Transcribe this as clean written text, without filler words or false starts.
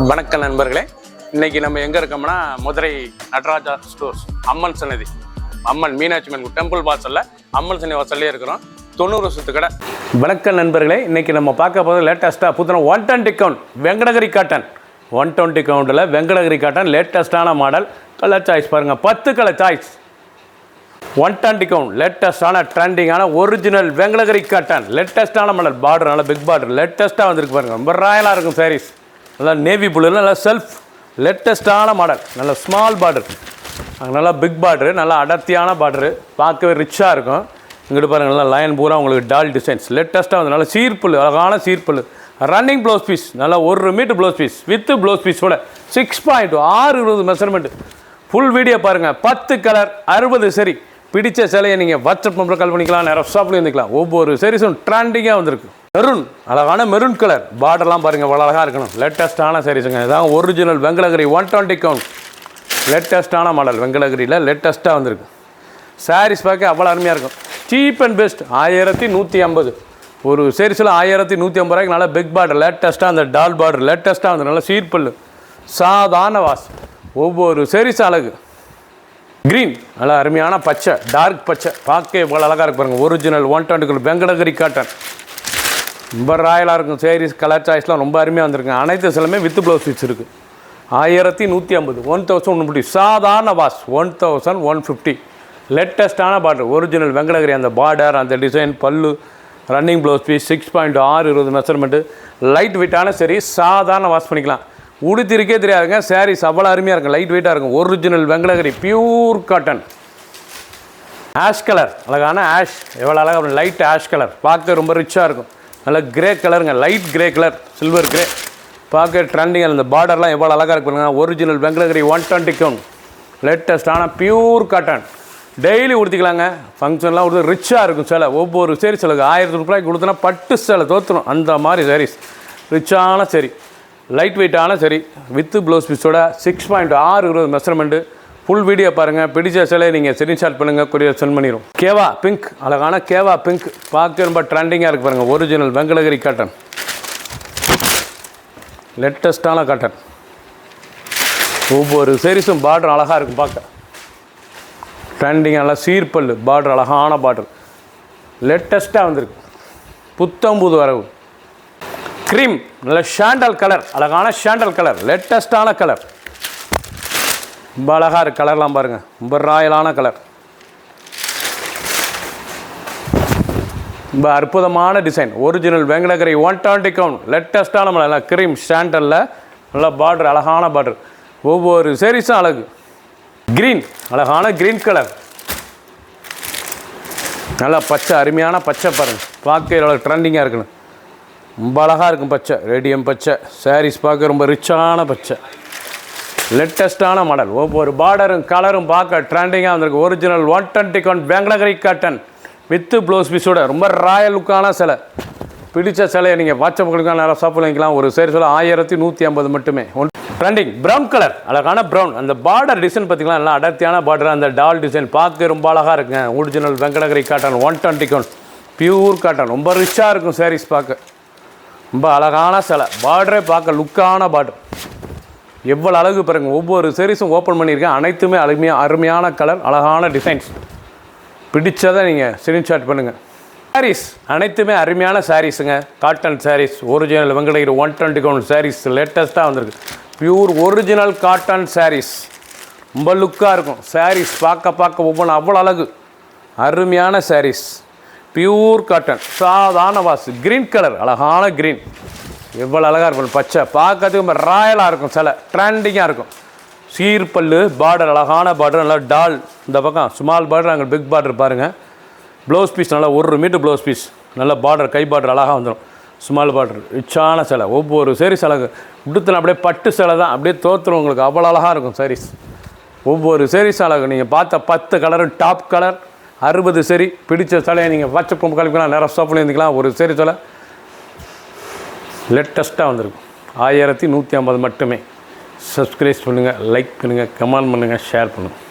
வணக்கம் நண்பர்களே, இன்னைக்கு நம்ம எங்கே இருக்கோம்னா மதுரை நடராஜா ஸ்டோர்ஸ் அம்மன் சன்னதி, அம்மன் மீனாட்சி அம்மன் டெம்பிள் வாசலில் அம்மன் சன்னதி வாசல்லே இருக்கிறோம். 90 வருஷத்து கடை. வணக்கம் நண்பர்களே, இன்னைக்கு நம்ம பார்க்க போகிறது லேட்டஸ்ட்டாக புத்தனம் 120 கவுண்ட் வெங்கடகிரி காட்டன். 120 கவுண்டில் வெங்கடகிரி காட்டன் லேட்டஸ்ட்டான மாடல். கலர் சாய்ஸ் பாருங்கள், 10 கலர் சாய்ஸ். 120 கவுண்ட் லேட்டஸ்ட்டான ட்ரெண்டிங்கான ஒரிஜினல் வெங்கடகிரி காட்டன். லேட்டஸ்ட்டான மாடல், பார்டர் நல்லா பிக் பார்டர் லேட்டஸ்ட்டாக வந்திருக்கு பாருங்கள். ரொம்ப ராயலாக இருக்கும் சாரீஸ். நல்லா நேவி ப்ளூ, நல்லா செல்ஃப் லேட்டஸ்ட்டான மாடல். நல்லா ஸ்மால் பார்டர், நல்லா பிக் பார்டரு, நல்லா அடர்த்தியான பார்டரு, பார்க்கவே ரிச்சாக இருக்கும். இங்கிட்டு பாருங்கள், நல்லா லைன் பூரா உங்களுக்கு டால் டிசைன்ஸ் லேட்டஸ்ட்டாக வந்து நல்லா சீர்புல், அழகான சீர்புல். ரன்னிங் ப்ளவுஸ் பீஸ், நல்லா 1 metre blouse piece with blouse பீஸோட 6.620 மெஷர்மெண்ட். ஃபுல் வீடியோ பாருங்கள். 10 கலர் 60 சரி. பிடிச்ச சிலையை நீங்கள் வாட்ஸ்அப் நம்பரில் கால் பண்ணிக்கலாம், நேரம் ஷாப்பில் இருந்துக்கலாம். ஒவ்வொரு சீரிஸும் ட்ரெண்டிங்காக வந்திருக்கு. மெரூன், அழகான மெரூன் கலர். பார்டர்லாம் பாருங்கள், அவ்வளோ அழகாக இருக்கணும். லேட்டஸ்ட்டான சாரீஸுங்க. இதான் ஒரிஜினல் வெங்கடகிரி 120 கவுண்ட் லேட்டஸ்ட்டான மாடல். வெங்கடகிரியில் லேட்டஸ்ட்டாக வந்திருக்கு. சாரீஸ் பார்க்க அவ்வளோ அருமையாக இருக்கும். Cheap and best 1150. ஒரு சீரிஸில் 1150 ரூபாய்க்கு நல்லா பிக் பார்டர் லேட்டஸ்ட்டாக, அந்த டால் பார்டர் லேட்டஸ்ட்டாக வந்து நல்லா சீர்பல் சாதாரண வாஸ். ஒவ்வொரு சீரிஸ் அழகு. க்ரீன், நல்லா அருமையான பச்சை, டார்க் பச்சை, பார்க்க இவ்வளோ அழகாக இருக்கு பாருங்கள். Original 120 Venkatagiri cotton. ரொம்ப ராயலாக இருக்கும். சேரீஸ் கலர் சாய்ஸ்லாம் ரொம்ப அருமையாக வந்திருக்கு. அனைத்து சிலமே வித் ப்ளவுஸ் பீஸ் இருக்குது. 1150. 1150. சாதாரண வாஸ் 1150. லேட்டஸ்ட்டான பார்டர் ஒரிஜினல் வெங்கடகிரி. அந்த பார்டர், அந்த டிசைன், பல்லு, running blouse piece 6.620 measurement. Light வெயிட்டான சரி, சாதாரண வாஷ் பண்ணிக்கலாம். உடுத்திருக்கே தெரியாதுங்க. சாரீஸ் அவ்வளோ அருமையாக இருக்கும், லைட் வெயிட்டாக இருக்கும். Original Venkatagiri pure cotton. Ash colour, அழகான ஆஷ், எவ்வளோ அழகாக லைட் ஆஷ் கலர், பார்க்க ரொம்ப ரிச்சாக இருக்கும். நல்ல கிரே கலருங்க, light grey colour, silver grey, பார்க்க ட்ரெண்டிங். அந்த பார்டர்லாம் எவ்வளோ அழகாக இருக்குங்க. ஒரிஜினல் வெங்கடகிரி 120 கவுண்ட் லேட்டஸ்ட்டான பியூர் காட்டன். டெய்லி உடுத்திக்கலாங்க. ஃபங்க்ஷன்லாம் கொடுத்து ரிச்சாக இருக்கும் சேலை. ஒவ்வொரு சேரீ சிலக்கு 1000 ரூபாய்க்கு கொடுத்தனா பட்டு சேலை தோற்றணும். அந்த மாதிரி சாரீஸ் ரிச்சான சரி, லைட் வெயிட்டான சரி, வித்து ப்ளவுஸ் பீஸோட 6.620 மெஷர்மெண்ட்டு. ஃபுல் வீடியோ பாருங்கள். பிடிச்ச சிலையை நீங்கள் ஸ்க்ரீன்ஷாட் பண்ணுங்கள், கொரியர் சென்ட் பண்ணிடும். கேவா பிங்க், அழகான கேவா பிங்க், பார்க்க ரொம்ப ட்ரெண்டிங்காக இருக்குது பாருங்கள். ஒரிஜினல் வெங்கடகிரி காட்டன் லேட்டஸ்ட்டான காட்டன். ஒவ்வொரு சீரிஸும் பார்டர் அழகாக இருக்கும், பார்க்க ட்ரெண்டிங்காக. நல்லா சீர்பல் பார்டர், அழகான பார்டர் லேட்டஸ்ட்டாக வந்திருக்கு. புத்தம்புது வரவு. க்ரீம், நல்ல ஷாண்டல் கலர், அழகான ஷாண்டல் கலர், லேட்டஸ்ட்டான கலர். ரொம்ப அழகாக இருக்குது கலர்லாம் பாருங்கள். ரொம்ப ராயலான கலர், ரொம்ப அற்புதமான டிசைன். ஒரிஜினல் வெங்கடகிரி 120 கவுண்ட் லேட்டஸ்ட்டான நல்லா க்ரீம் ஷாண்டலில் நல்லா பார்டர், அழகான பார்டர். ஒவ்வொரு சீரிஸும் அழகு. க்ரீன், அழகான க்ரீன் கலர், நல்லா பச்சை, அருமையான பச்சை பாருங்கள். பார்க்க எவ்வளோ ட்ரெண்டிங்காக இருக்குன்னு. ரொம்ப அழகாக இருக்கும் பச்சை, ரேடியம் பச்சை. சாரீஸ் பார்க்க ரொம்ப ரிச்சான பச்சை, லேட்டஸ்ட்டான மாடல். ஒவ்வொரு பார்டரும் கலரும் பார்க்க ட்ரெண்டிங்காக வந்திருக்கு. Original 120 count Venkatagiri cotton with blouse பீஸோட ரொம்ப ராயல் லுக்கான சிலை. பிடிச்ச சிலையை நீங்கள் வாட்ஸ்அப் கொடுக்கலாம், நேரம் ஷாப்பில் வாங்கிக்கலாம். ஒரு சேரீ சொல்ல 1150 மட்டுமே. ட்ரெண்டிங் ப்ரௌன் கலர், அழகான ப்ரௌன். அந்த பார்டர் டிசைன் பார்த்திங்கன்னா நல்லா அடர்த்தியான பார்டர், அந்த டால் டிசைன் பார்க்க ரொம்ப அழகாக இருக்குங்க. Original Venkatagiri cotton 120 count pure cotton. ரொம்ப ரிச்சாக இருக்கும் சாரீஸ் பார்க்க. ரொம்ப அழகான சிலை, பார்டரே பார்க்க லுக்கான பார்டர். எவ்வளோ அழகு பாருங்கள். ஒவ்வொரு சீரிஸும் ஓப்பன் பண்ணியிருக்கேன். அனைத்துமே அருமையான கலர், அழகான டிசைன்ஸ். பிடிச்சதை நீங்கள் ஸ்க்ரீன்ஷாட் பண்ணுங்கள். சாரீஸ் அனைத்துமே அருமையான சாரீஸுங்க. Cotton saris, original Venkatagiri 120 count saris லேட்டஸ்ட்டாக வந்திருக்கு. Pure original cotton saris. ரொம்ப லுக்காக இருக்கும் சாரீஸ். பார்க்க ஒவ்வொன்றும் அவ்வளோ அழகு. அருமையான சாரீஸ், பியூர் காட்டன், சாதாரண வாசு. க்ரீன் கலர், அழகான க்ரீன், எவ்வளோ அழகாக இருக்கும். பச்சை பார்க்கறதுக்கு ரொம்ப ராயலாக இருக்கும். சில ட்ரெண்டிங்காக இருக்கும். சீர்பல்லு பார்டர், அழகான பார்டர், நல்லா டால். இந்த பக்கம் ஸ்மால் பார்டர், அங்கே பிக் பார்டர் பாருங்கள். ப்ளவுஸ் பீஸ் நல்லா 1 மீட்டர் ப்ளவுஸ் பீஸ், நல்ல பார்டர், கை பார்டர் அழகாக வந்துடும். ஸ்மால் பார்டர், ரிச்சான சிலை. ஒவ்வொரு சீரிஸ் அழகு. உடுத்தில் அப்படியே பட்டு சிலை தான், அப்படியே தோற்றுரும் உங்களுக்கு. அவ்வளோ அழகாக இருக்கும் சாரீஸ். ஒவ்வொரு சீரிஸ் அழகு. நீங்கள் பார்த்த 10 கலரும் டாப் கலர் 60 சரி. பிடிச்ச சிலையை நீங்கள் வாட்ஸ்அப் கழிக்கலாம், நேரம் ஷாப்பில் இருந்துக்கலாம். ஒரு சரி சிலை லேட்டஸ்ட்டாக வந்திருக்கும். 1150 மட்டுமே. சப்ஸ்கிரைப் பண்ணுங்கள், லைக் பண்ணுங்கள், கமெண்ட் பண்ணுங்கள், ஷேர் பண்ணுங்கள்.